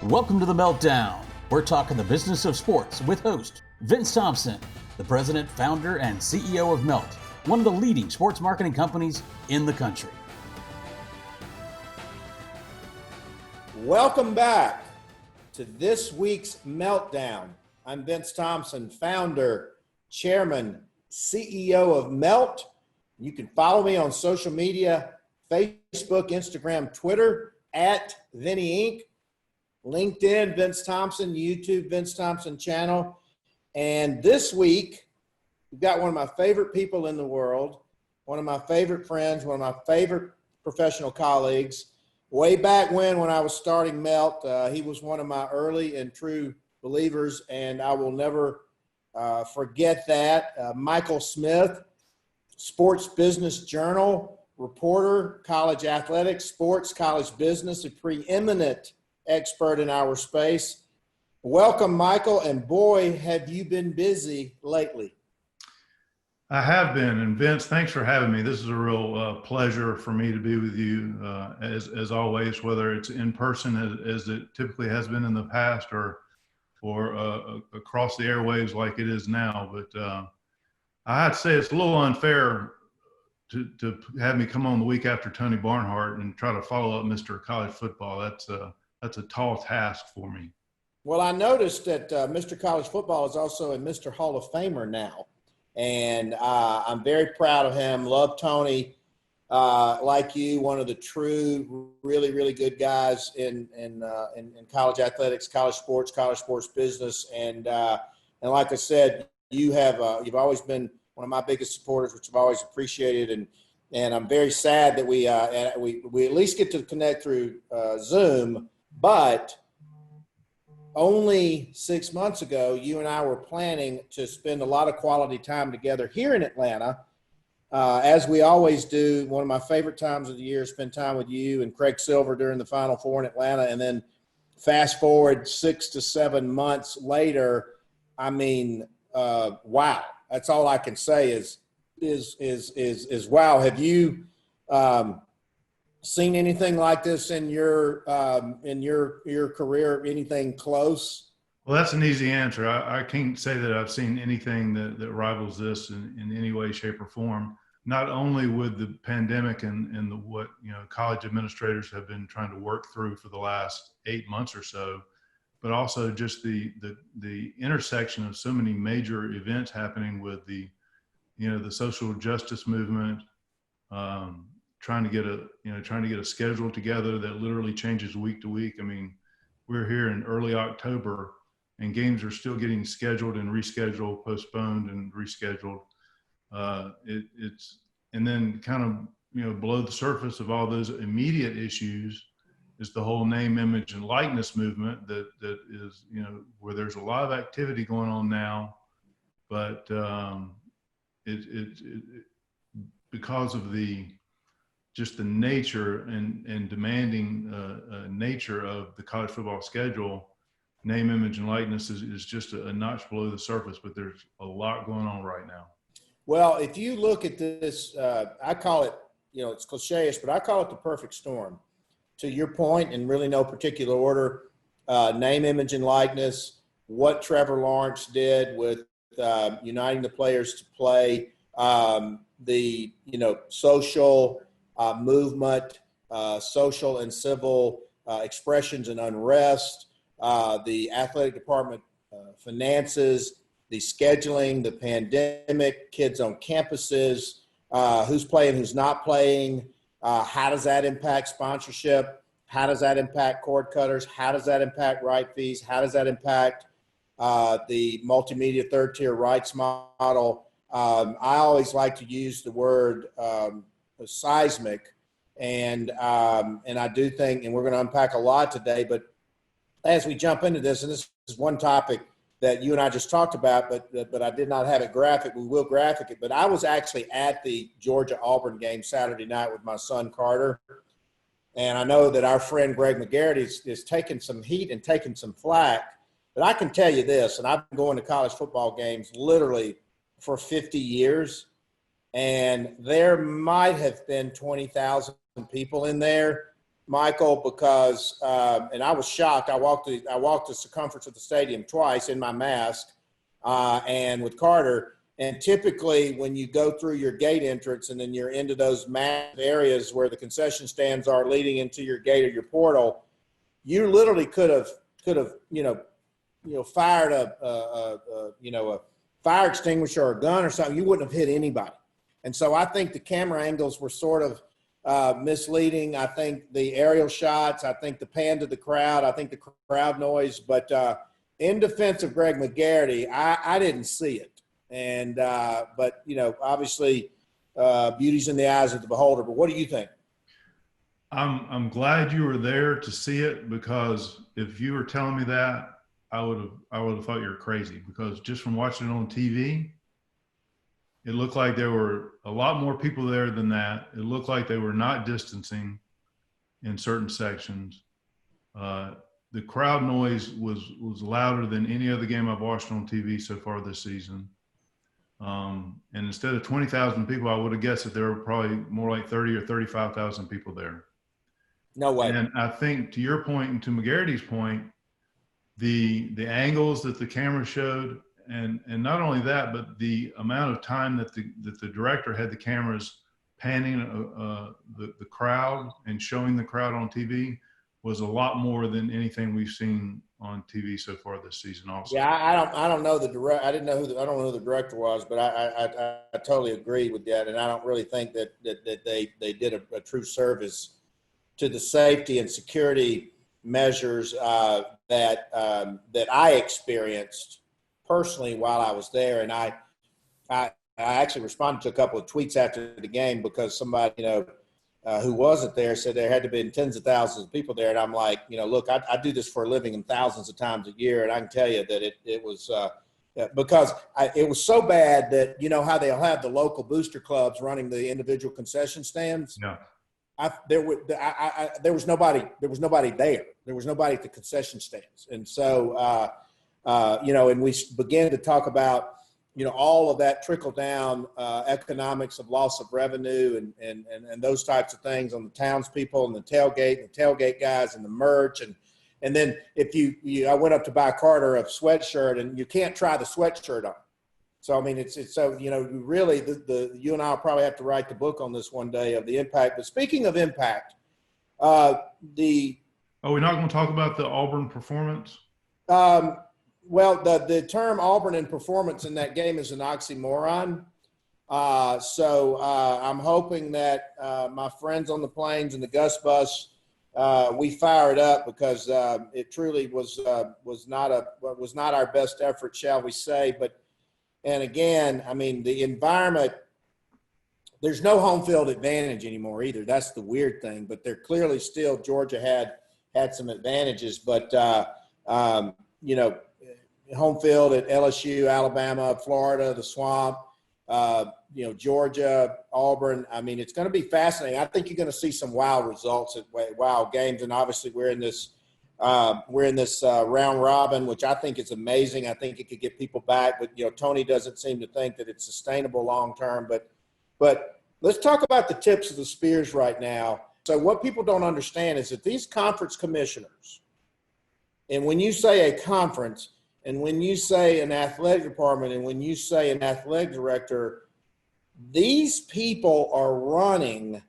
Welcome to the MeltDown. We're talking the business of sports with host Vince Thompson, the president, founder, and CEO of Melt, one of the leading sports marketing companies in the country. Welcome back to this week's MeltDown. I'm Vince Thompson, founder, chairman, CEO of Melt. You can follow me on social media, Facebook, Instagram, Twitter, at Vinny Inc., LinkedIn, Vince Thompson, YouTube, Vince Thompson channel. And this week, we've got one of my favorite people in the world, one of my favorite friends, one of my favorite professional colleagues. Way back when I was starting Melt, he was one of my early and true believers, and I will never forget that. Michael Smith, Sports Business Journal reporter, college athletics, sports, college business, a preeminent expert in our space. Welcome, Michael, and boy, have you been busy lately. I have been, and Vince, thanks for having me. This is a real pleasure for me to be with you, as always, whether it's in person as it typically has been in the past, or across the airwaves like it is now. But I have to say it's a little unfair to have me come on the week after Tony Barnhart and try to follow up Mr. College Football. That's a tall task for me. Well, I noticed that Mr. College Football is also a Mr. Hall of Famer now. And I'm very proud of him. Love Tony, like you, one of the true, really, really good guys in college athletics, college sports business. And like I said, you've always been one of my biggest supporters, which I've always appreciated. And I'm very sad that we at least get to connect through Zoom, but only 6 months ago, you and I were planning to spend a lot of quality time together here in Atlanta, as we always do. One of my favorite times of the year is spend time with you and Craig Silver during the Final Four in Atlanta. And then fast forward 6 to 7 months later, I mean, wow. That's all I can say is wow. Have you seen anything like this in your career? Anything close? Well, that's an easy answer. I can't say that I've seen anything that rivals this in any way, shape, or form. Not only with the pandemic and what college administrators have been trying to work through for the last 8 months or so, but also just the intersection of so many major events happening with the social justice movement. Trying to get a schedule together that literally changes week to week. I mean, we're here in early October and games are still getting scheduled and rescheduled, postponed and rescheduled. And then kind of, below the surface of all those immediate issues is the whole name, image, and likeness movement that is, where there's a lot of activity going on now, but because of just the nature and demanding nature of the college football schedule, name, image, and likeness is just a notch below the surface, but there's a lot going on right now. Well, if you look at this, I call it, it's cliche-ish, but I call it the perfect storm. To your point, in really no particular order, name, image, and likeness, what Trevor Lawrence did with uniting the players to play, the social movement, social and civil expressions and unrest, the athletic department finances, the scheduling, the pandemic, kids on campuses, who's playing, who's not playing, how does that impact sponsorship? How does that impact cord cutters? How does that impact right fees? How does that impact the multimedia third-tier rights model? I always like to use the word seismic, and I do think, and we're going to unpack a lot today, but as we jump into this, and this is one topic that you and I just talked about, but I did not have it graphic. We will graphic it, but I was actually at the Georgia-Auburn game Saturday night with my son Carter, and I know that our friend Greg McGarrett is taking some heat and taking some flack, but I can tell you this, and I've been going to college football games literally for 50 years, and there might have been 20,000 people in there. Michael, because and I was shocked. I walked the circumference of the stadium twice in my mask, and with Carter. And typically, when you go through your gate entrance and then you're into those massive areas where the concession stands are leading into your gate or your portal, you literally could have fired a fire extinguisher or a gun or something. You wouldn't have hit anybody. And so I think the camera angles were sort of misleading. I think the aerial shots, I think the pan to the crowd, I think the crowd noise. But in defense of Greg McGarity, I didn't see it. And but obviously beauty's in the eyes of the beholder. But what do you think? I'm glad you were there to see it, because if you were telling me that, I would have thought you were crazy, because just from watching it on TV, it looked like there were a lot more people there than that. It looked like they were not distancing in certain sections. The crowd noise was louder than any other game I've watched on TV so far this season. And instead of 20,000 people, I would have guessed that there were probably more like 30 or 35,000 people there. No way. And I think, to your point and to McGarity's point, the angles that the camera showed, and not only that, but the amount of time that the director had the cameras panning the crowd and showing the crowd on TV was a lot more than anything we've seen on TV so far this season. Also, yeah, I don't know the direct. I don't know who the director was, but I totally agree with that, and I don't really think that they did a true service to the safety and security measures that I experienced personally while I was there. And I actually responded to a couple of tweets after the game, because somebody who wasn't there said there had to be tens of thousands of people there. And I'm like, look, I do this for a living and thousands of times a year, and I can tell you that it was because it was so bad that how they'll have the local booster clubs running the individual concession stands. yeah. There was nobody there. There was nobody at the concession stands. And so, and we began to talk about, all of that trickle down economics of loss of revenue and those types of things on the townspeople and the tailgate guys and the merch. And then if I went up to buy Carter a sweatshirt, and you can't try the sweatshirt on. So, I mean, it's so, really you and I will probably have to write the book on this one day of the impact. But speaking of impact, Are we not going to talk about the Auburn performance? Well, the term Auburn and performance in that game is an oxymoron. So I'm hoping that my friends on the plains and the Gus Bus, we fire it up, because it truly was not our best effort, shall we say. And again, I mean, the environment, there's no home field advantage anymore either. That's the weird thing. But they're clearly still, Georgia had some advantages. But, home field at LSU, Alabama, Florida, the Swamp, Georgia, Auburn. I mean, it's going to be fascinating. I think you're going to see some wild results at wild games. And obviously we're in this round robin, which I think is amazing. I think it could get people back, but Tony doesn't seem to think that it's sustainable long term. But let's talk about the tips of the spears right now. So what people don't understand is that these conference commissioners, and when you say a conference, and when you say an athletic department, and when you say an athletic director, these people are running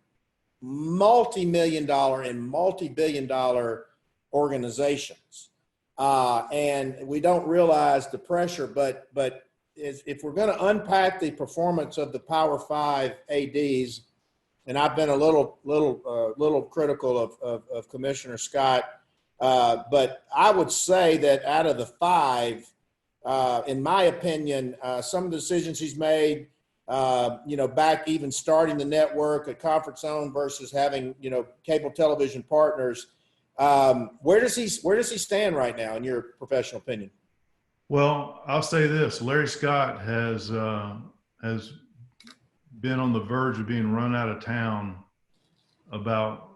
multi-million-dollar and multi-billion-dollar organizations, and we don't realize the pressure. But if we're going to unpack the performance of the Power 5 ADs, and I've been a little critical of Commissioner Scott, but I would say that out of the 5, in my opinion, some of the decisions he's made, back even starting the network, a conference zone versus having cable television partners. Where does he stand right now, in your professional opinion? Well, I'll say this: Larry Scott has been on the verge of being run out of town about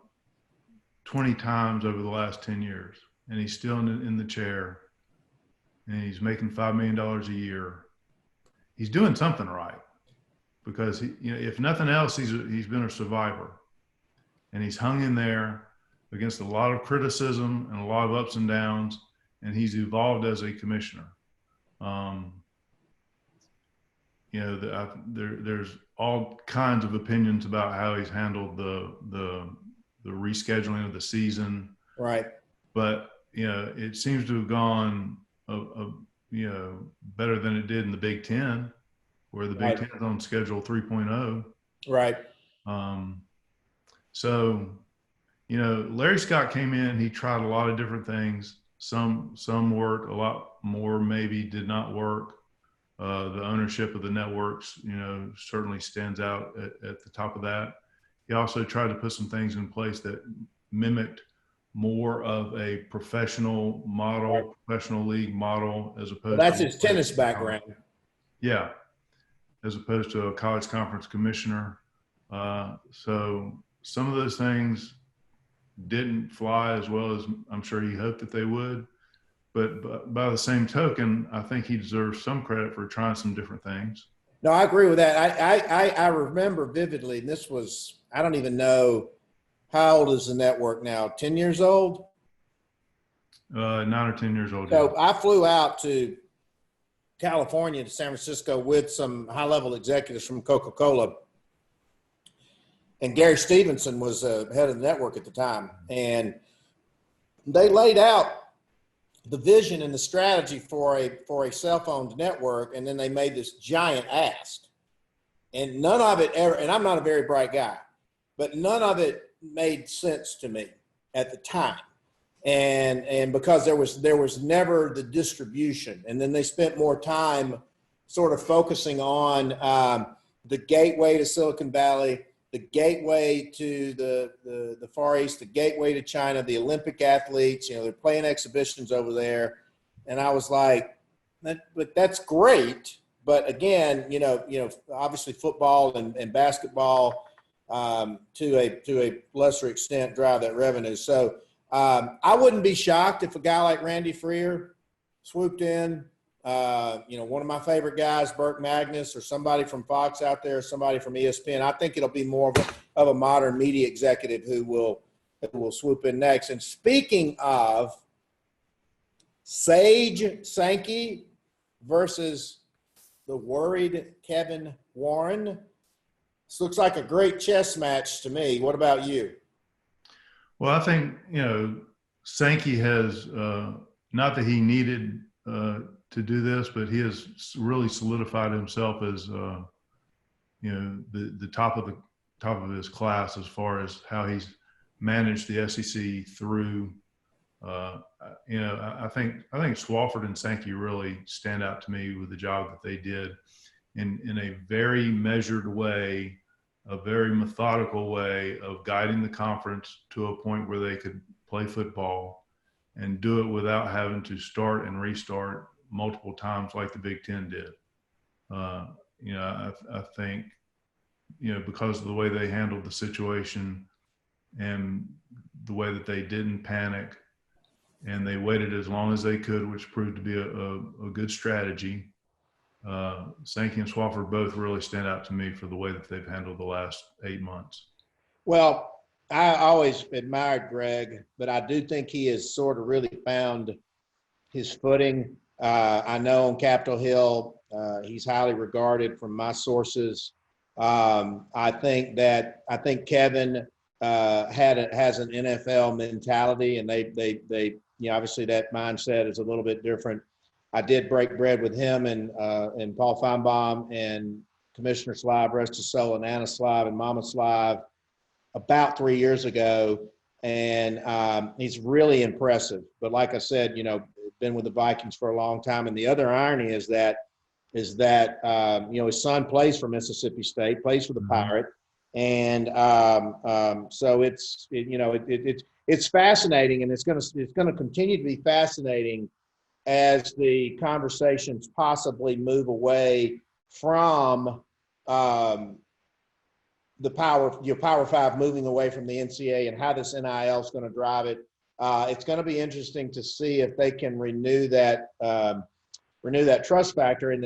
20 times over the last 10 years, and he's still in the chair, and he's making $5 million a year. He's doing something right, because if nothing else, he's been a survivor, and he's hung in there. against a lot of criticism and a lot of ups and downs, and he's evolved as a commissioner. There's all kinds of opinions about how he's handled the rescheduling of the season. Right. But, it seems to have gone, better than it did in the Big Ten, where the Big Ten is on schedule 3.0. Right. So, Larry Scott came in, he tried a lot of different things. Some worked, a lot more maybe did not work. The ownership of the networks, certainly stands out at the top of that. He also tried to put some things in place that mimicked more of a professional model, professional league model, as opposed That's to his tennis background. Yeah. As opposed to a college conference commissioner. So some of those things didn't fly as well as I'm sure he hoped that they would. But by the same token, I think he deserves some credit for trying some different things. No, I agree with that. I remember vividly, and this was, I don't even know, how old is the network now? 10 years old? 9 or 10 years old. So I flew out to California, to San Francisco, with some high-level executives from Coca-Cola. And Gary Stevenson was head of the network at the time. And they laid out the vision and the strategy for a cell-phone network, and then they made this giant ask. And none of it ever, and I'm not a very bright guy, but none of it made sense to me at the time. And because there was never the distribution. And then they spent more time sort of focusing on the gateway to Silicon Valley, the gateway to the Far East, the gateway to China, the Olympic athletes, they're playing exhibitions over there. And I was like, but that's great. But again, obviously football and basketball to a lesser extent drive that revenue. So I wouldn't be shocked if a guy like Randy Freer swooped in. One of my favorite guys, Burke Magnus, or somebody from Fox out there, or somebody from ESPN. I think it'll be more of a modern media executive who will swoop in next. And speaking of Sage Sankey versus the worried Kevin Warren, this looks like a great chess match to me. What about you? Well, I think, Sankey has, not that he needed to do this, but he has really solidified himself as, the top of his class as far as how he's managed the SEC through. I think Swofford and Sankey really stand out to me with the job that they did in a very measured way, a very methodical way of guiding the conference to a point where they could play football and do it without having to start and restart multiple times like the Big Ten did. I think, because of the way they handled the situation and the way that they didn't panic and they waited as long as they could, which proved to be a good strategy. Sankey and Swofford both really stand out to me for the way that they've handled the last 8 months. Well, I always admired Greg, but I do think he has sort of really found his footing. I know on Capitol Hill, he's highly regarded from my sources. I think Kevin has an NFL mentality, and they obviously that mindset is a little bit different. I did break bread with him and Paul Feinbaum and Commissioner Slive, rest his soul, and Anna Slive and Mama Slive about 3 years ago. And he's really impressive. But like I said, been with the Vikings for a long time. And the other irony is that his son plays for Mississippi State, plays for the Pirate. And so it's fascinating, and it's going to continue to be fascinating as the conversations possibly move away from the Power Five, moving away from the NCAA, and how this NIL is going to drive it. It's going to be interesting to see if they can renew that trust factor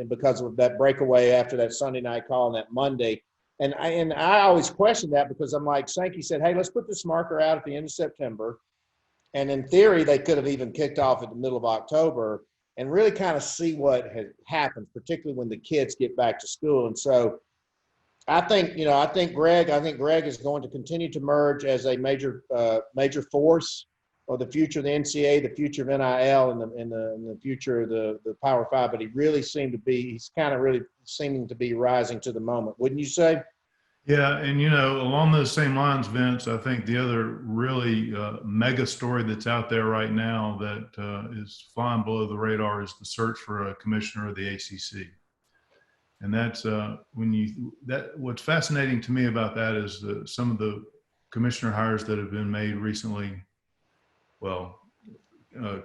because of that breakaway after that Sunday night call and that Monday. I always question that because I'm like, Sankey said, hey, let's put this marker out at the end of September. And in theory, they could have even kicked off at the middle of October and really kind of see what had happened, particularly when the kids get back to school. And so I think Greg is going to continue to merge as a major force of the future of the NCAA, the future of NIL, and the future of the Power Five. But he's kind of really seeming to be rising to the moment, wouldn't you say? Yeah, and along those same lines, Vince, I think the other really mega story that's out there right now that is flying below the radar is the search for a commissioner of the ACC. And that's what's fascinating to me about that is some of the commissioner hires that have been made recently. Well,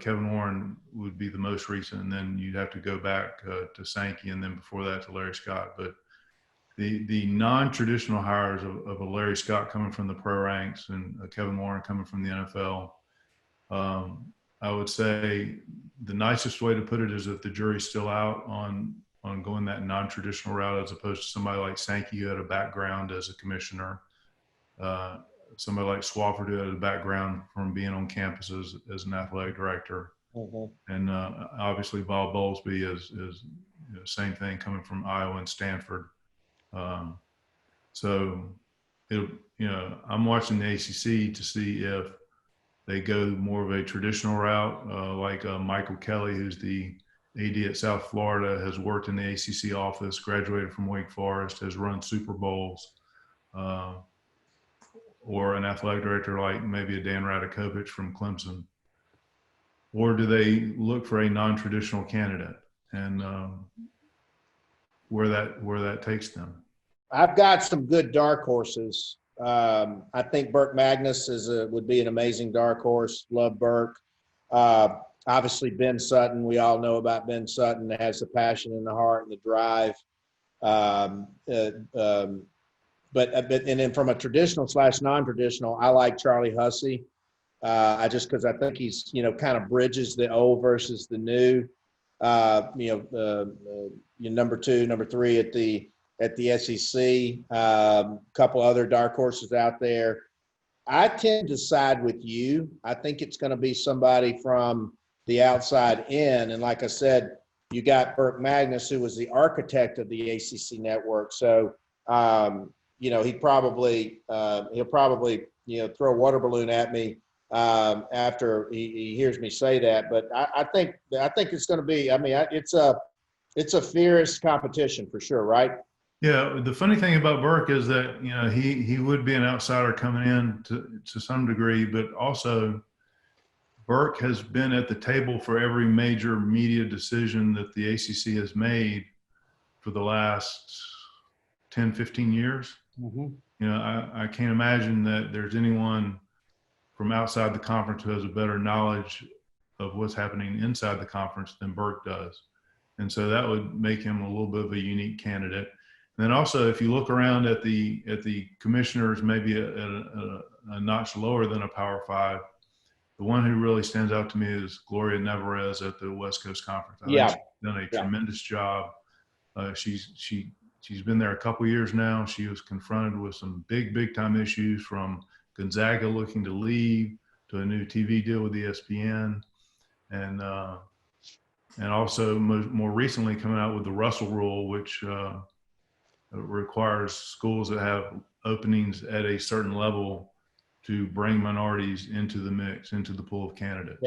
Kevin Warren would be the most recent, and then you'd have to go back to Sankey, and then before that to Larry Scott. But the non-traditional hires of a Larry Scott coming from the pro ranks and a Kevin Warren coming from the NFL, I would say the nicest way to put it is that the jury's still out on going that non-traditional route, as opposed to somebody like Sankey who had a background as a commissioner, somebody like Swafford who had a background from being on campus as an athletic director, and obviously Bob Bowlesby is same thing, coming from Iowa and Stanford. So I'm watching the ACC to see if they go more of a traditional route, like Michael Kelly, who's the AD at South Florida, has worked in the ACC office, graduated from Wake Forest, has run Super Bowls, or an athletic director like maybe a Dan Radakovich from Clemson. Or do they look for a non-traditional candidate, and where that takes them? I've got some good dark horses. I think Burke Magnus would be an amazing dark horse. Love Burke. Obviously, Ben Sutton. We all know about Ben Sutton. That has the passion and the heart and the drive. But then from a traditional / non-traditional, I like Charlie Hussey. Because I think he's kind of bridges the old versus the new. Number 2, number 3 at the SEC. Couple other dark horses out there. I tend to side with you. I think it's going to be somebody from the outside in. And like I said, you got Burke Magnus, who was the architect of the ACC network. So, he'll probably throw a water balloon at me after he hears me say that. But I think it's going to be. It's a fierce competition for sure, right? Yeah, the funny thing about Burke is that he would be an outsider coming in to some degree, but also Burke has been at the table for every major media decision that the ACC has made for the last 10, 15 years. Mm-hmm. I can't imagine that there's anyone from outside the conference who has a better knowledge of what's happening inside the conference than Burke does. And so that would make him a little bit of a unique candidate. And then also, if you look around at the commissioners, maybe a notch lower than a Power Five, the one who really stands out to me is Gloria Nevarez at the West Coast Conference. I think she's done a tremendous job. She's been there a couple years now. She was confronted with some big time issues, from Gonzaga looking to leave to a new TV deal with ESPN, and also more recently coming out with the Russell Rule, which requires schools that have openings at a certain level to bring minorities into the mix, into the pool of candidates.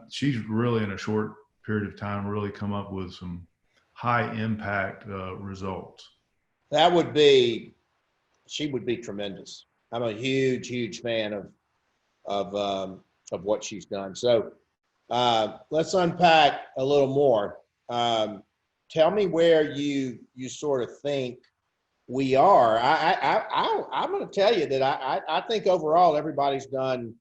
She's really, in a short period of time, really come up with some high impact results. She would be tremendous. I'm a huge fan of what she's done. So let's unpack a little more. Tell me where you sort of think we are. I'm going to tell you that I think overall everybody's done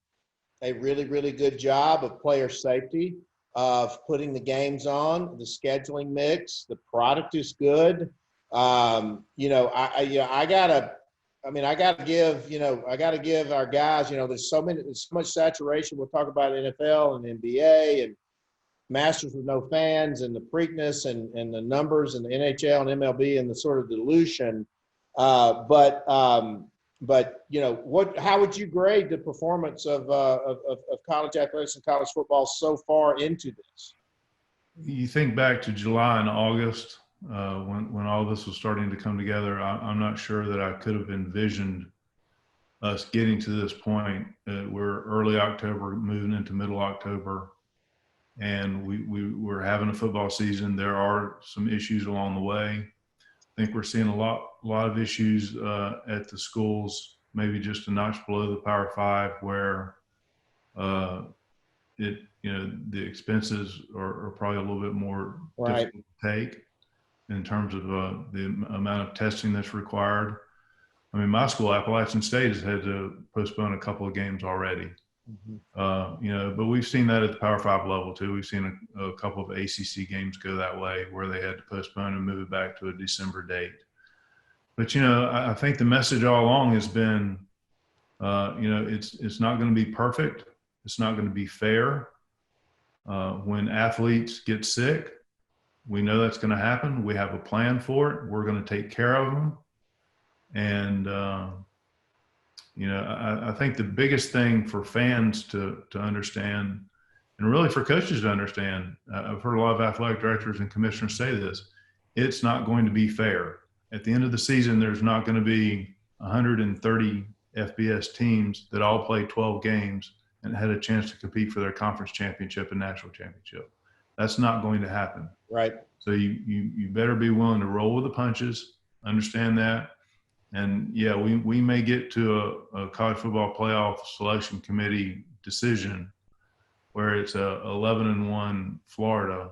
a really good job of player safety, of putting the games on, the scheduling mix. The product is good. I gotta give our guys. There's so much saturation. We'll talk about NFL and NBA, and Masters with no fans and the Preakness and the numbers and the NHL and MLB and the sort of dilution. But how would you grade the performance of college athletics and college football so far into this? You think back to July and August when all this was starting to come together. I'm not sure that I could have envisioned us getting to this point. We're early October, moving into middle October, and we're having a football season. There are some issues along the way. I think we're seeing a lot of issues at the schools, maybe just a notch below the Power Five, where the expenses are probably a little bit more difficult to take in terms of the amount of testing that's required. I mean, my school, Appalachian State, has had to postpone a couple of games already. But we've seen that at the Power Five level too. We've seen a couple of ACC games go that way, where they had to postpone and move it back to a December date. But I think the message all along has been, it's not going to be perfect. It's not going to be fair. When athletes get sick, we know that's going to happen. We have a plan for it. We're going to take care of them. And, I think the biggest thing for fans to understand, and really for coaches to understand, I've heard a lot of athletic directors and commissioners say this, it's not going to be fair. At the end of the season, there's not going to be 130 FBS teams that all play 12 games and had a chance to compete for their conference championship and national championship. That's not going to happen. Right. So you better be willing to roll with the punches, understand that. And we may get to a college football playoff selection committee decision where it's a 11-1 Florida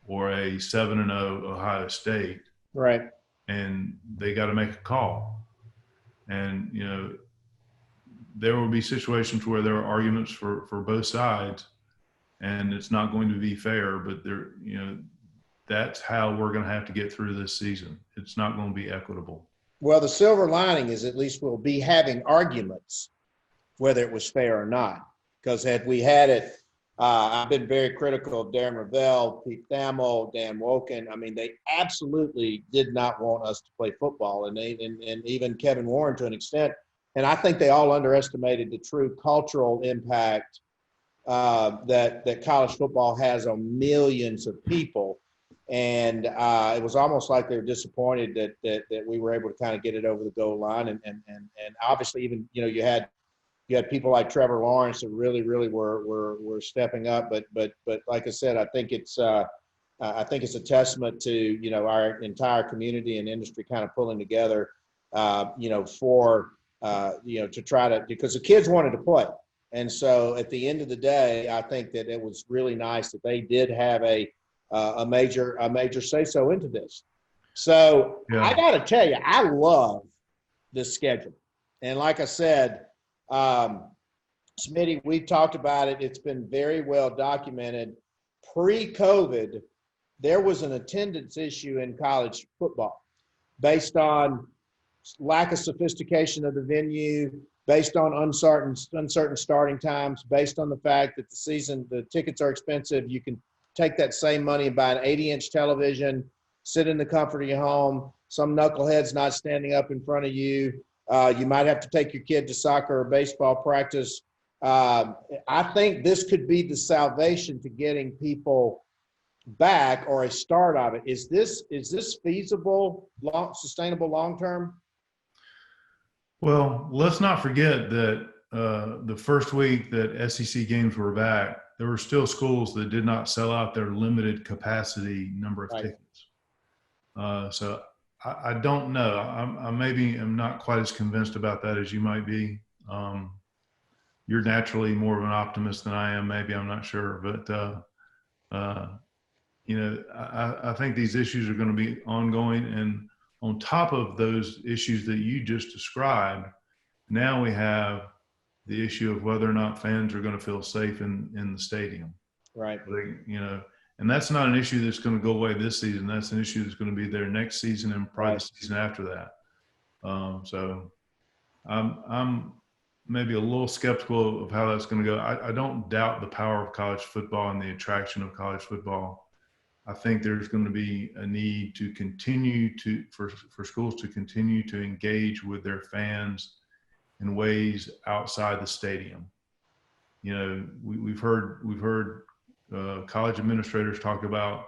or a 7-0 Ohio State. Right. And they got to make a call. And, there will be situations where there are arguments for both sides, and it's not going to be fair, but that's how we're going to have to get through this season. It's not going to be equitable. Well, the silver lining is at least we'll be having arguments, whether it was fair or not. Because had we had it, I've been very critical of Darren Ravel, Pete Thamel, Dan Woken. I mean, they absolutely did not want us to play football, and even Kevin Warren to an extent. And I think they all underestimated the true cultural impact that college football has on millions of people. And it was almost like they were disappointed that we were able to kind of get it over the goal line. And obviously, even you had people like Trevor Lawrence that really were stepping up. But like I said, I think it's a testament to our entire community and industry kind of pulling together. To try to, because the kids wanted to play. And so at the end of the day, I think that it was really nice that they did have a major say-so into this. So I got to tell you, I love this schedule. And like I said, Smitty, we've talked about it. It's been very well documented. Pre-COVID, there was an attendance issue in college football based on lack of sophistication of the venue, based on uncertain starting times, based on the fact that the tickets are expensive. You can take that same money and buy an 80-inch television, sit in the comfort of your home. Some knucklehead's not standing up in front of you. You might have to take your kid to soccer or baseball practice. I think this could be the salvation to getting people back, or a start of it. Is this feasible, sustainable long term? Well, let's not forget that the first week that SEC games were back, there were still schools that did not sell out their limited capacity number of tickets. So I don't know. I maybe am not quite as convinced about that as you might be. You're naturally more of an optimist than I am. Maybe, I'm not sure, but I think these issues are going to be ongoing. And on top of those issues that you just described, now we have the issue of whether or not fans are going to feel safe in the stadium. Right. And that's not an issue that's going to go away this season. That's an issue that's going to be there next season and probably the season after that. So I'm maybe a little skeptical of how that's going to go. I don't doubt the power of college football and the attraction of college football. I think there's going to be a need to continue for schools to continue to engage with their fans in ways outside the stadium. You know, we've heard college administrators talk about,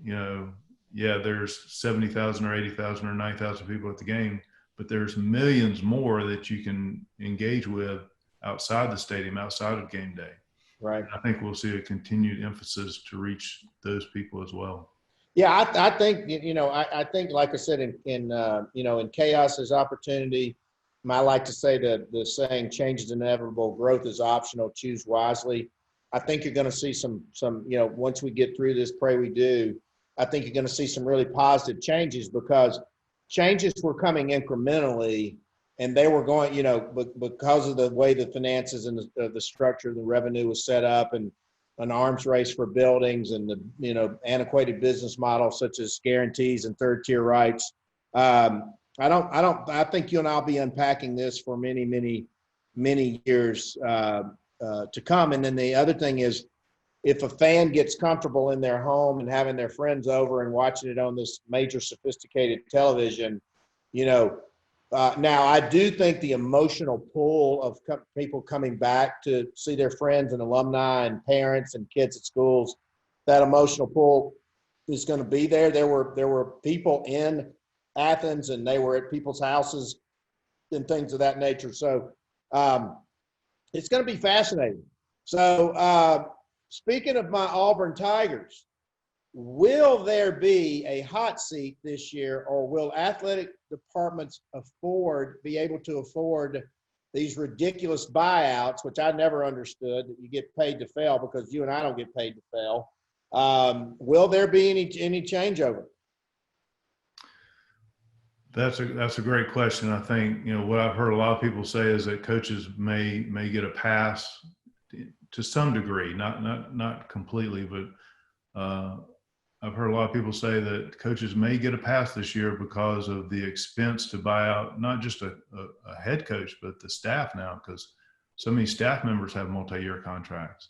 you know, yeah, there's 70,000 or 80,000 or 90,000 people at the game, but there's millions more that you can engage with outside the stadium, outside of game day. Right. And I think we'll see a continued emphasis to reach those people as well. Yeah, I think, you know, I think, like I said, in you know, in chaos is opportunity. I like to say the saying, change is inevitable, growth is optional, choose wisely. I think you're going to see some, you know, once we get through this, pray we do, I think you're going to see some really positive changes, because changes were coming incrementally, and they were going, you know, because of the way the finances and the structure of the revenue was set up, and an arms race for buildings, and the, you know, antiquated business models such as guarantees and third tier rights. I think you and I'll be unpacking this for many years to come. And then the other thing is, if a fan gets comfortable in their home and having their friends over and watching it on this major sophisticated television, you know, now I do think the emotional pull of people coming back to see their friends and alumni and parents and kids at schools, that emotional pull is going to be there. There were people in Athens, and they were at people's houses and things of that nature. So it's going to be fascinating. So speaking of my Auburn Tigers, will there be a hot seat this year, or will athletic departments be able to afford these ridiculous buyouts, which I never understood, that you get paid to fail, because you and I don't get paid to fail? Will there be any changeover? That's a great question. I think, you know, what I've heard a lot of people say is that coaches may get a pass to some degree, not completely, but I've heard a lot of people say that coaches may get a pass this year because of the expense to buy out not just a head coach, but the staff now, because so many staff members have multi-year contracts.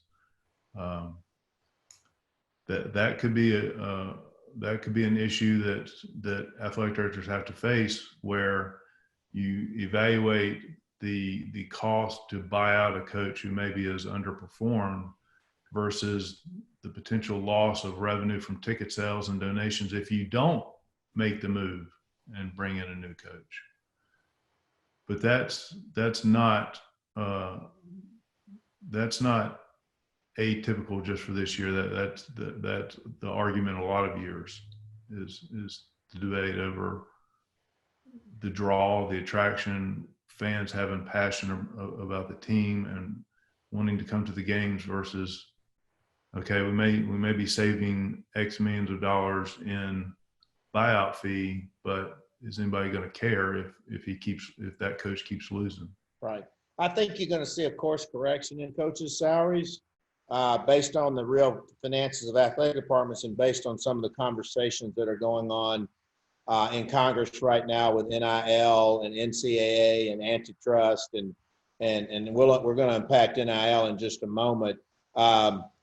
That could be an issue that athletic directors have to face, where you evaluate the cost to buy out a coach who maybe has underperformed versus the potential loss of revenue from ticket sales and donations if you don't make the move and bring in a new coach. But that's not atypical just for this year. That's the argument a lot of years is the debate over the draw, the attraction, fans having passion about the team and wanting to come to the games versus, okay, we may be saving X millions of dollars in buyout fee, but is anybody going to care if that coach keeps losing? Right. I think you're going to see a course correction in coaches' salaries based on the real finances of athletic departments, and based on some of the conversations that are going on in Congress right now with NIL and NCAA and antitrust, and we're going to unpack NIL in just a moment.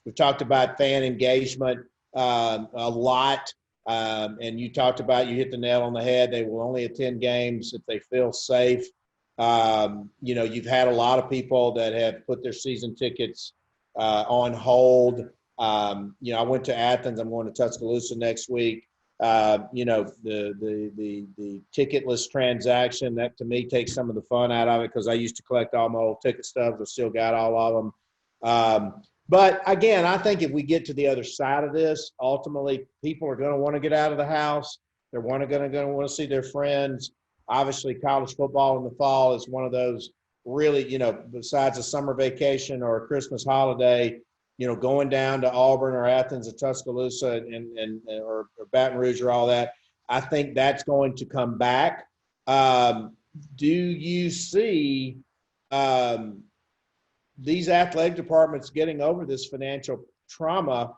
We've talked about fan engagement a lot, and you hit the nail on the head. They will only attend games if they feel safe. You know, you've had a lot of people that have put their season tickets on hold. You know, I went to Athens. I'm going to Tuscaloosa next week. You know, the ticketless transaction, that to me takes some of the fun out of it, because I used to collect all my old ticket stubs. I still got all of them. But again, I think if we get to the other side of this, ultimately people are going to want to get out of the house. They're going to want to see their friends. Obviously, college football in the fall is one of those really, you know, besides a summer vacation or a Christmas holiday, you know, going down to Auburn or Athens or Tuscaloosa or Baton Rouge or all that, I think that's going to come back. Do you see these athletic departments getting over this financial trauma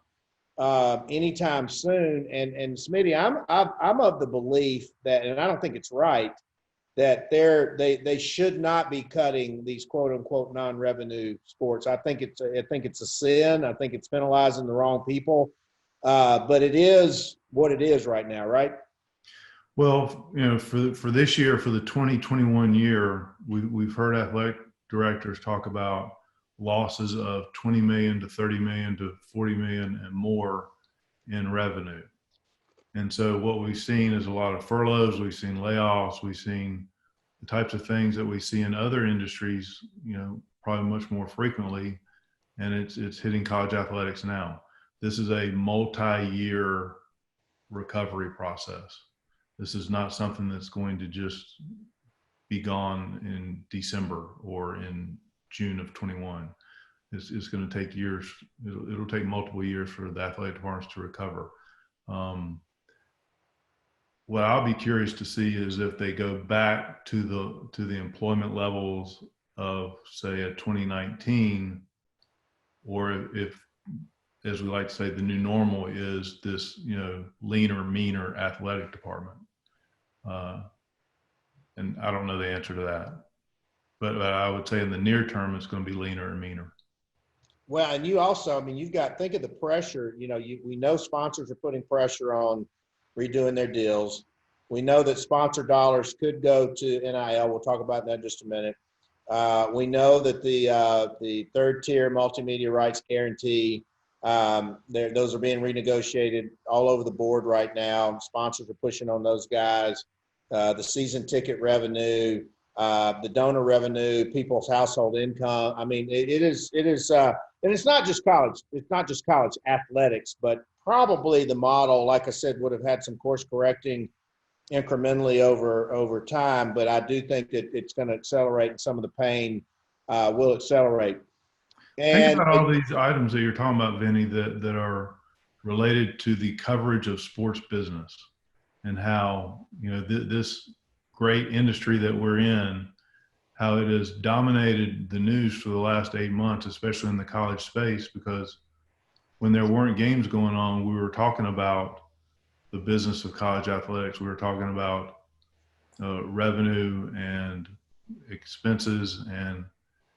anytime soon? And Smitty, I'm of the belief that, and I don't think it's right, that they should not be cutting these quote unquote non-revenue sports. I think it's a sin. I think it's penalizing the wrong people. But it is what it is right now, right? Well, for this year, for the 2021 year, we've heard athletic directors talk about losses of 20 million to 30 million to 40 million and more in revenue. And so what we've seen is a lot of furloughs, we've seen layoffs, we've seen the types of things that we see in other industries, probably much more frequently, and it's hitting college athletics now. This is a multi-year recovery process. This is not something that's going to just be gone in December or in June of 21. It's going to take years. It'll take multiple years for the athletic departments to recover. What I'll be curious to see is if they go back to the employment levels of, say, a 2019, or if, as we like to say, the new normal is this, leaner, meaner athletic department. And I don't know the answer to that, but I would say in the near term, it's going to be leaner and meaner. Well, and you also, think of the pressure. We know sponsors are putting pressure on redoing their deals. We know that sponsor dollars could go to NIL. We'll talk about that in just a minute. We know that the third tier multimedia rights guarantee, those are being renegotiated all over the board right now. Sponsors are pushing on those guys. The season ticket revenue, the donor revenue, people's household income. It is, and it's not just college. It's not just college athletics, but probably the model, like I said, would have had some course correcting incrementally over time. But I do think that it's going to accelerate, and some of the pain will accelerate. And think about all these items that you're talking about, Vinny, that are related to the coverage of sports business, and how this great industry that we're in, how it has dominated the news for the last 8 months, especially in the college space, because when there weren't games going on, we were talking about the business of college athletics. We were talking about revenue and expenses, and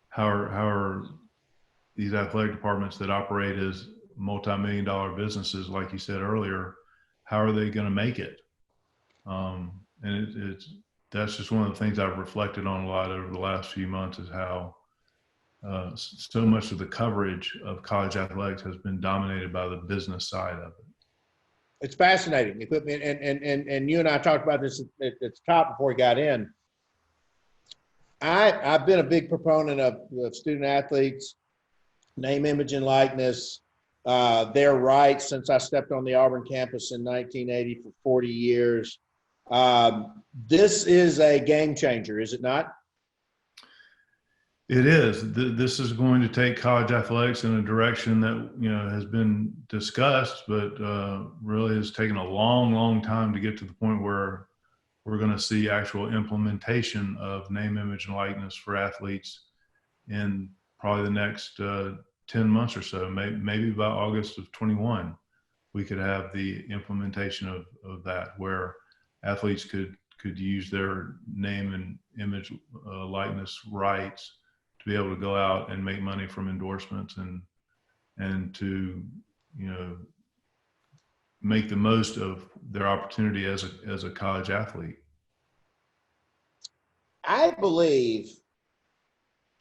how are these athletic departments that operate as multi-million-dollar businesses, like you said earlier, how are they going to make it? And that's just one of the things I've reflected on a lot over the last few months, is how so much of the coverage of college athletics has been dominated by the business side of it. It's fascinating. And you and I talked about this at the top before we got in. I've been a big proponent of student athletes, name, image, and likeness, their rights since I stepped on the Auburn campus in 1980 for 40 years. This is a game changer, is it not? It is. This is going to take college athletics in a direction that has been discussed, but really has taken a long, long time to get to the point where we're going to see actual implementation of name, image, and likeness for athletes in probably the next 10 months or so. Maybe by August of 21, we could have the implementation of that, where athletes could use their name and image likeness rights to be able to go out and make money from endorsements and to make the most of their opportunity as a college athlete. I believe,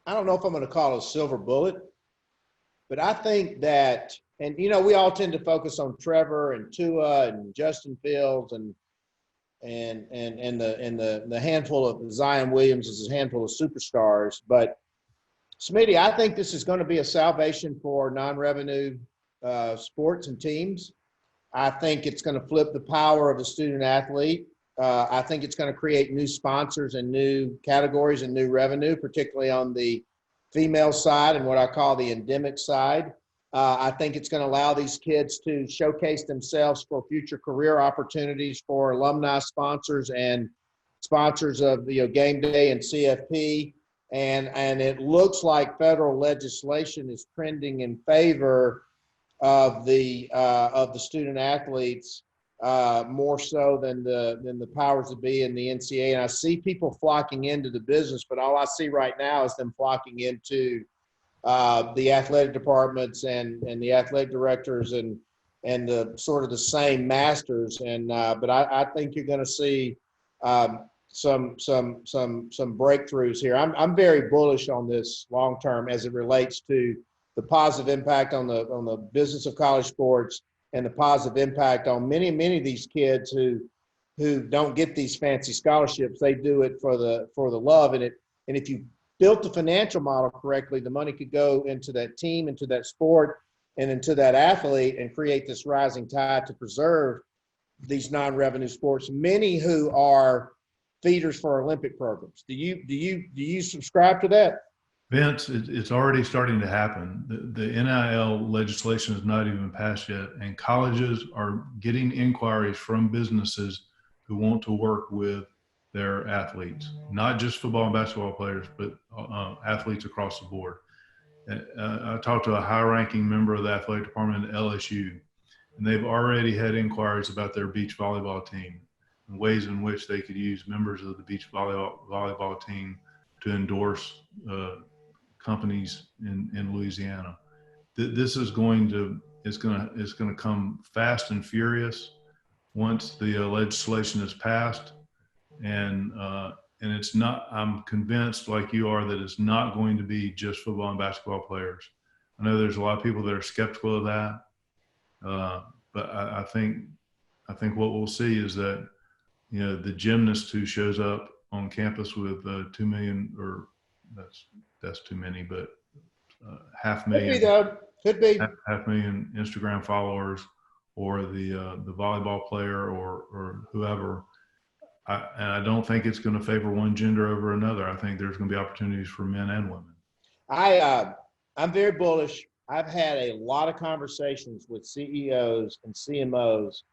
I don't know if I'm going to call it a silver bullet, but I think that, and we all tend to focus on Trevor and Tua and Justin Fields and the handful of Zion Williams is a handful of superstars. But Smitty, I think this is going to be a salvation for non-revenue sports and teams. I think it's going to flip the power of the student athlete. I think it's going to create new sponsors and new categories and new revenue, particularly on the female side and what I call the endemic side. I think it's going to allow these kids to showcase themselves for future career opportunities for alumni sponsors and sponsors of game day and CFP. And it looks like federal legislation is trending in favor of the student athletes more so than the powers that be in the NCAA. And I see people flocking into the business, but all I see right now is them flocking into the athletic departments and the athletic directors and the sort of the same masters. And but I think you're going to see some breakthroughs here. I'm very bullish on this long term as it relates to the positive impact on the business of college sports and the positive impact on many of these kids who don't get these fancy scholarships. They do it for the love. And if you built the financial model correctly, the money could go into that team, into that sport, and into that athlete, and create this rising tide to preserve these non-revenue sports, many who are feeders for Olympic programs. Do you subscribe to that? Vince, it's already starting to happen. The NIL legislation is not even passed yet, and colleges are getting inquiries from businesses who want to work with their athletes, not just football and basketball players, but athletes across the board. I talked to a high-ranking member of the athletic department at LSU, and they've already had inquiries about their beach volleyball team and ways in which they could use members of the beach volleyball team to endorse companies in Louisiana. This is going to come fast and furious once the legislation is passed, and it's not. I'm convinced, like you are, that it's not going to be just football and basketball players. I know there's a lot of people that are skeptical of that, but I think what we'll see is that the gymnast who shows up on campus with 2 million, or that's too many, but 500,000 could be 500,000 Instagram followers, or the volleyball player or whoever. I don't think it's going to favor one gender over another. I think there's going to be opportunities for men and women. I'm very bullish. I've had a lot of conversations with CEOs and CMOs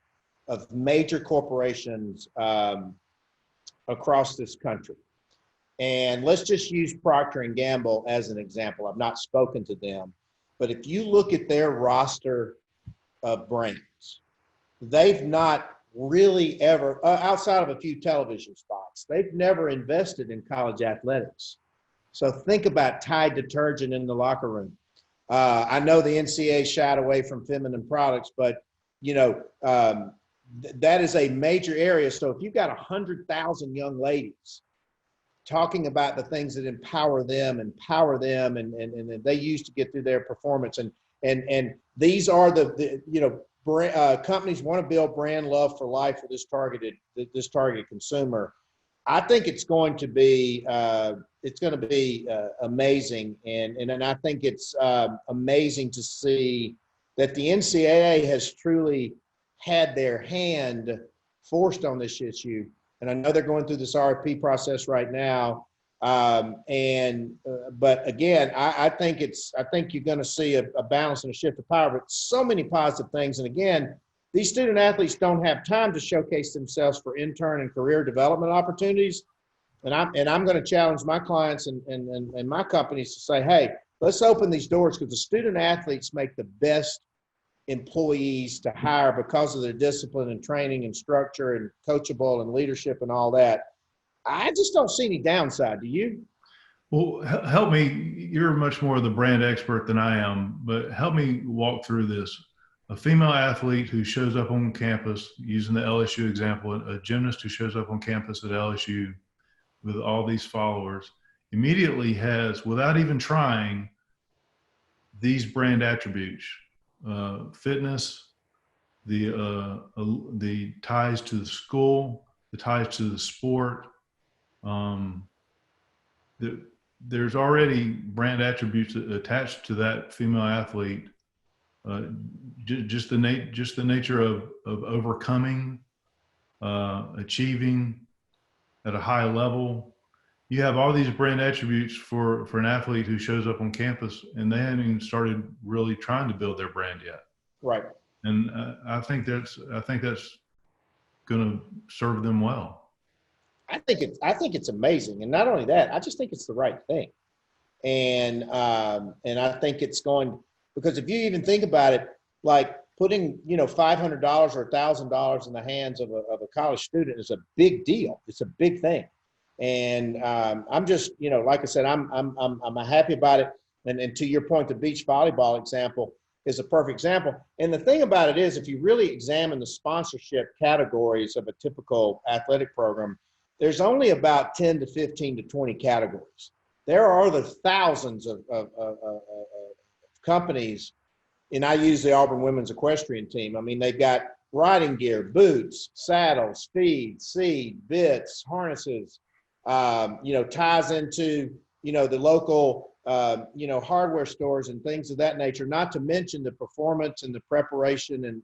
of major corporations across this country. And let's just use Procter & Gamble as an example. I've not spoken to them, but if you look at their roster of brands, they've not really ever, outside of a few television spots, they've never invested in college athletics. So think about Tide detergent in the locker room. I know the NCAA shied away from feminine products, but that is a major area. So if you've got 100,000 young ladies talking about the things that empower them and they use to get through their performance, and these are companies want to build brand love for life for this targeted consumer. I think it's going to be amazing, and I think it's amazing to see that the NCAA has truly had their hand forced on this issue. And I know they're going through this RFP process right now. But again, I think you're going to see a balance and a shift of power, but so many positive things. And again, these student athletes don't have time to showcase themselves for intern and career development opportunities. And I'm going to challenge my clients and my companies to say, hey, let's open these doors, because the student athletes make the best employees to hire because of their discipline and training and structure and coachable and leadership and all that. I just don't see any downside. Do you? Well, help me. You're much more of the brand expert than I am, but help me walk through this. A female athlete who shows up on campus, using the LSU example, a gymnast who shows up on campus at LSU with all these followers, immediately has, without even trying, these brand attributes: fitness, the ties to the school, the ties to the sport. There's already brand attributes attached to that female athlete. Just the nature of overcoming, achieving at a high level. You have all these brand attributes for an athlete who shows up on campus, and they haven't even started really trying to build their brand yet. Right. And I think that's going to serve them well. I think it's amazing, and not only that, I just think it's the right thing, and I think it's going, because if you even think about it, like putting, $500 or $1,000 in the hands of a college student is a big deal. It's a big thing. And I'm just, like I said, I'm happy about it. And to your point, the beach volleyball example is a perfect example. And the thing about it is, if you really examine the sponsorship categories of a typical athletic program, there's only about 10 to 15 to 20 categories. There are other thousands of companies, and I use the Auburn women's equestrian team. I mean, they've got riding gear, boots, saddles, feed, seed, bits, harnesses, ties into, the local, hardware stores and things of that nature, not to mention the performance and the preparation and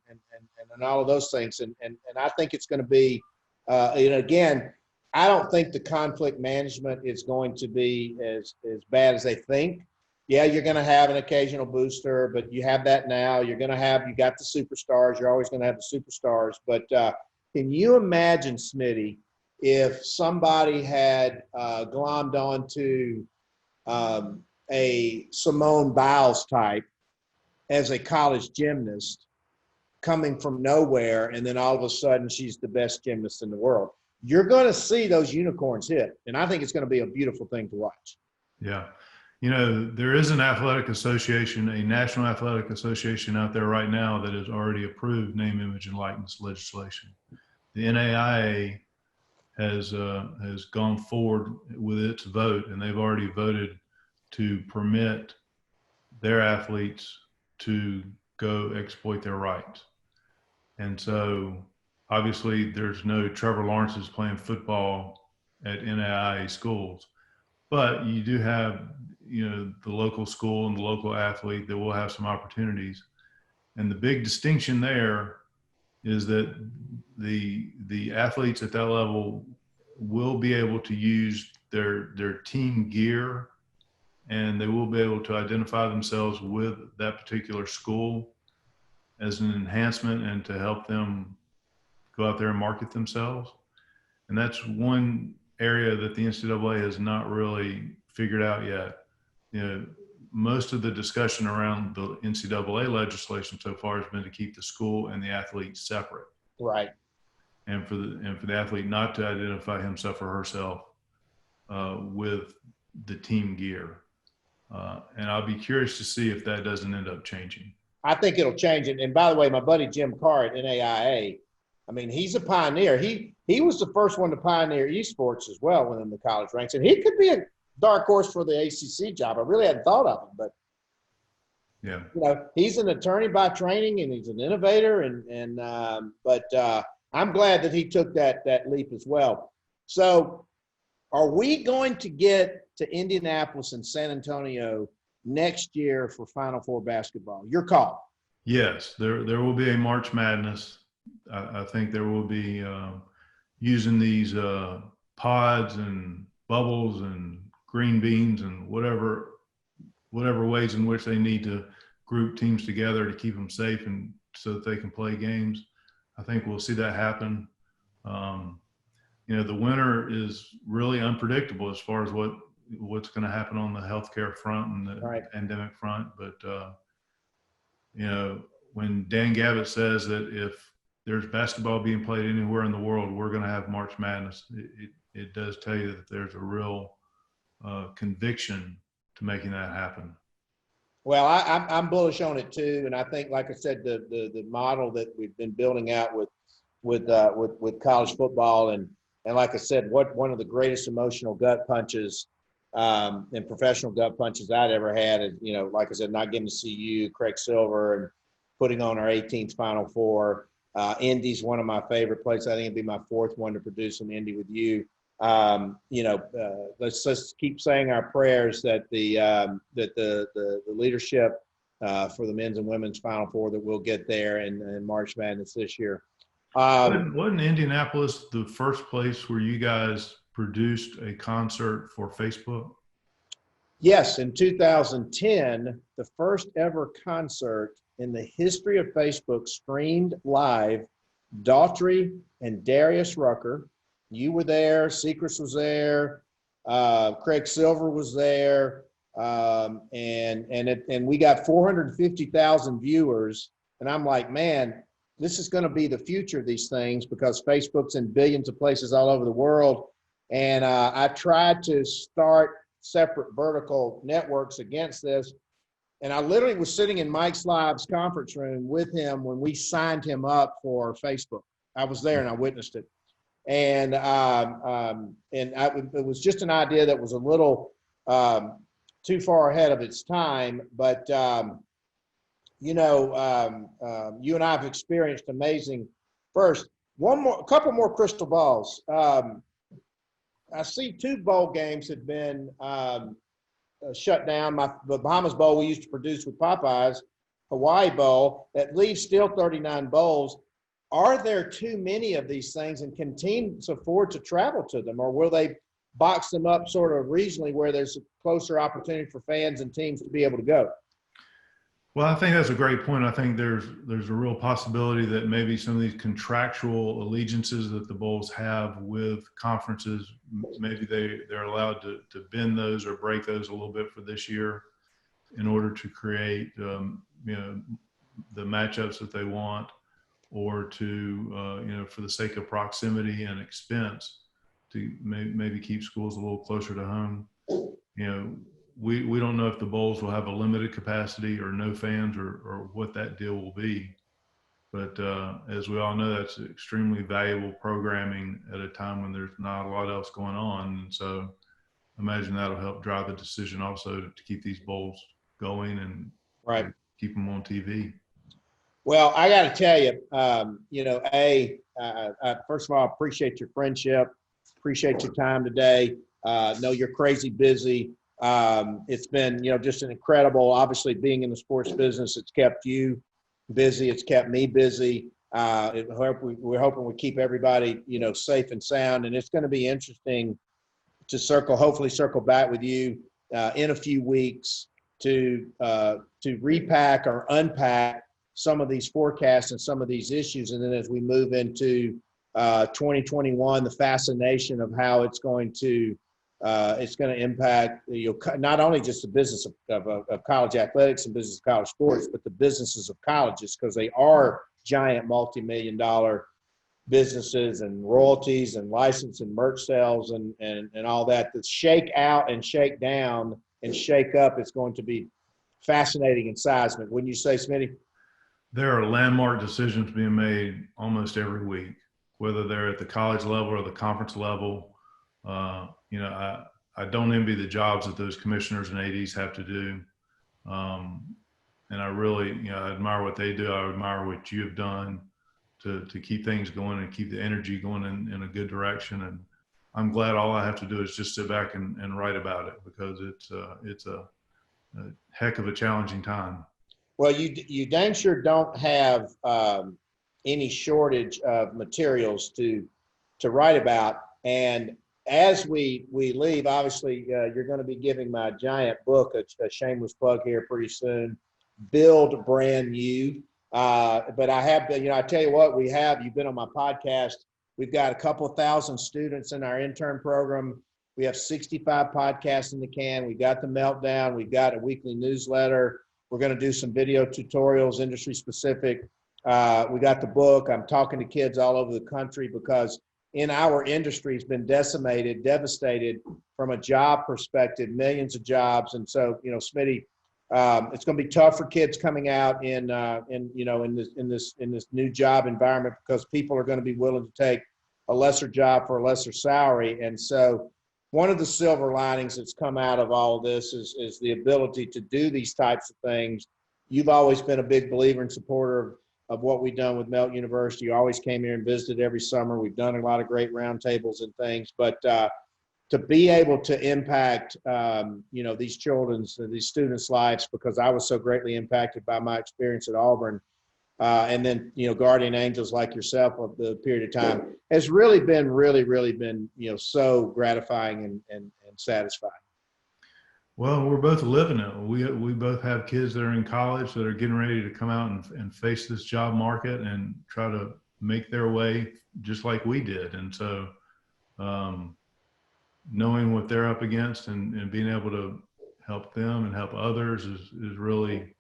all of those things. And I think it's going to be, again, I don't think the conflict management is going to be as bad as they think. Yeah, you're going to have an occasional booster, but you have that now. You got the superstars. You're always going to have the superstars. But can you imagine, Smitty, if somebody had glommed onto a Simone Biles type as a college gymnast coming from nowhere, and then all of a sudden she's the best gymnast in the world? You're going to see those unicorns hit, and I think it's going to be a beautiful thing to watch. Yeah. There is an athletic association, a national athletic association out there right now that has already approved name, image, and likeness legislation. The NAIA has gone forward with its vote, and they've already voted to permit their athletes to go exploit their rights. And so obviously there's no Trevor Lawrence's playing football at NAIA schools, but you do have, the local school and the local athlete that will have some opportunities. And the big distinction there is that the athletes at that level will be able to use their team gear, and they will be able to identify themselves with that particular school as an enhancement and to help them go out there and market themselves. And that's one area that the NCAA has not really figured out yet. Most of the discussion around the NCAA legislation so far has been to keep the school and the athlete separate. Right. And for the athlete not to identify himself or herself with the team gear. And I'll be curious to see if that doesn't end up changing. I think it'll change it. And by the way, my buddy Jim Carr at NAIA, I mean, he's a pioneer. He was the first one to pioneer esports as well within the college ranks. And he could be a dark horse for the ACC job. I really hadn't thought of him, but yeah, he's an attorney by training, and he's an innovator. But I'm glad that he took that leap as well. So are we going to get to Indianapolis and San Antonio next year for Final Four basketball? Your call. Yes, there will be a March Madness. I think there will be using these pods and bubbles and green beans and whatever ways in which they need to group teams together to keep them safe and so that they can play games. I think we'll see that happen. The winter is really unpredictable as far as what's going to happen on the healthcare front and the pandemic front. But, when Dan Gavitt says that if there's basketball being played anywhere in the world, we're going to have March Madness, it does tell you that there's a real conviction to making that happen. Well, I'm bullish on it too, and I think, like I said, the model that we've been building out with college football, and like I said, one of the greatest emotional gut punches and professional gut punches I'd ever had is, like I said, not getting to see you, Craig Silver, and putting on our 18th Final Four. Indy's one of my favorite places. I think it'd be my fourth one to produce an Indy with you. Let's just keep saying our prayers that the leadership for the men's and women's Final Four that we'll get there in March Madness this year. Wasn't Indianapolis the first place where you guys produced a concert for Facebook? Yes, in 2010, the first ever concert in the history of Facebook streamed live. Daughtry and Darius Rucker. You were there. Secrets was there. Craig Silver was there. And we got 450,000 viewers And I'm like, man, this is going to be the future of these things because Facebook's in billions of places all over the world. And I tried to start separate vertical networks against this. And I literally was sitting in Mike Slive's conference room with him when we signed him up for Facebook. I was there and I witnessed it. And it was just an idea that was a little too far ahead of its time. But, you and I have experienced amazing. First, a couple more crystal balls. I see 2 bowl games had been shut down. The Bahamas Bowl we used to produce with Popeyes, Hawaii Bowl, that leaves still 39 bowls. Are there too many of these things, and can teams afford to travel to them, or will they box them up sort of regionally where there's a closer opportunity for fans and teams to be able to go? Well, I think that's a great point. I think there's a real possibility that maybe some of these contractual allegiances that the Bowls have with conferences, maybe they're allowed to bend those or break those a little bit for this year in order to create, the matchups that they want, or to, for the sake of proximity and expense, to maybe keep schools a little closer to home. We don't know if the Bowls will have a limited capacity or no fans or what that deal will be. But as we all know, that's extremely valuable programming at a time when there's not a lot else going on. And so I imagine that'll help drive the decision also to keep these Bowls going and Right. keep them on TV. Well, I got to tell you, first of all, I appreciate your friendship, appreciate your time today. Know you're crazy busy. It's been, just an incredible, obviously being in the sports business, it's kept you busy. It's kept me busy. We're hoping we keep everybody, safe and sound. And it's going to be interesting to hopefully circle back with you in a few weeks to repack or unpack some of these forecasts and some of these issues. And then as we move into 2021, the fascination of how it's going to impact not only just the business of college athletics and business of college sports, but the businesses of colleges, because they are giant multi-million-dollar businesses and royalties and license and merch sales and all that. The shake out and shake down and shake up is going to be fascinating and seismic. Wouldn't you say, Smitty? There are landmark decisions being made almost every week, whether they're at the college level or the conference level. I don't envy the jobs that those commissioners and ADs have to do. And I really, I admire what they do. I admire what you have done to keep things going and keep the energy going in a good direction. And I'm glad all I have to do is just sit back and write about it, because it's a heck of a challenging time. Well, you dang sure don't have any shortage of materials to write about. And as we leave, obviously, you're going to be giving my giant book a shameless plug here pretty soon, Build Brand New. But I have been, I tell you what, you've been on my podcast. We've got a couple thousand students in our intern program. We have 65 podcasts in the can. We got the MeltDown. We've got a weekly newsletter. We're going to do some video tutorials, industry specific. We got the book. I'm talking to kids all over the country because in our industry has been decimated, devastated from a job perspective, millions of jobs. And so, Smitty, it's going to be tough for kids coming out in this new job environment, because people are going to be willing to take a lesser job for a lesser salary. And so one of the silver linings that's come out of all of this is the ability to do these types of things. You've always been a big believer and supporter of what we've done with Melt University. You always came here and visited every summer. We've done a lot of great roundtables and things, but to be able to impact, these students' lives, because I was so greatly impacted by my experience at Auburn, and then, guardian angels like yourself of the period of time, has really been, so gratifying and satisfying. Well, we're both living it. We both have kids that are in college that are getting ready to come out and face this job market and try to make their way just like we did. And so knowing what they're up against and being able to help them and help others is really,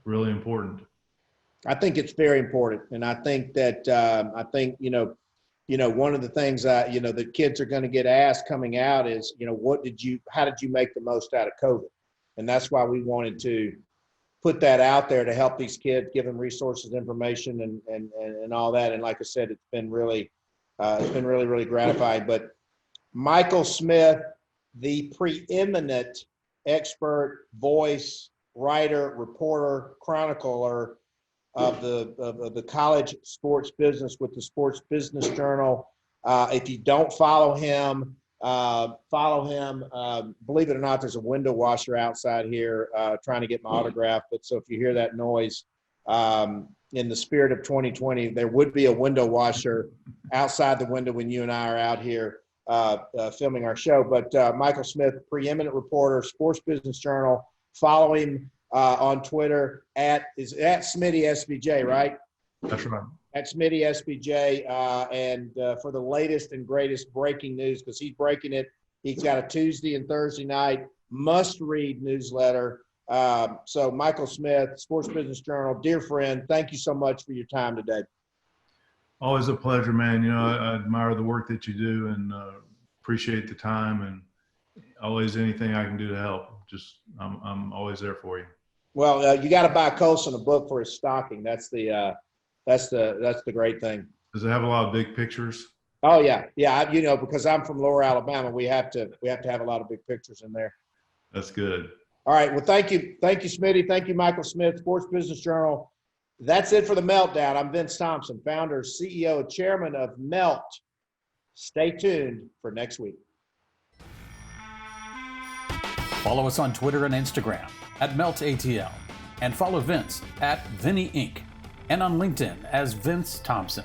really important. I think it's very important. And I think that, one of the things, the kids are going to get asked coming out is, how did you make the most out of COVID? And that's why we wanted to put that out there to help these kids, give them resources, information, and all that. And like I said, it's been really, really gratifying. But Michael Smith, the preeminent expert, voice, writer, reporter, chronicler of the college sports business with the Sports Business Journal. If you don't follow him. Believe it or not, there's a window washer outside here trying to get my autograph. But so if you hear that noise, in the spirit of 2020, there would be a window washer outside the window when you and I are out here filming our show. But Michael Smith, preeminent reporter, Sports Business Journal. Follow him on Twitter at Smitty SBJ, right? That's right. At Smitty SBJ, and for the latest and greatest breaking news, because he's breaking it. He's got a Tuesday and Thursday night must-read newsletter. So Michael Smith, Sports Business Journal, dear friend, thank you so much for your time today. Always a pleasure, man. I admire the work that you do and appreciate the time, and always anything I can do to help. I'm always there for you. Well, you got to buy Colson a book for his stocking. That's the great thing. Does it have a lot of big pictures? Oh yeah. Because I'm from Lower Alabama, we have to have a lot of big pictures in there. That's good. All right. Well, thank you, Smitty. Thank you, Michael Smith, Sports Business Journal. That's it for the Meltdown. I'm Vince Thompson, founder, CEO, and chairman of Melt. Stay tuned for next week. Follow us on Twitter and Instagram at MeltATL, and follow Vince at Vinny Inc. and on LinkedIn as Vince Thompson.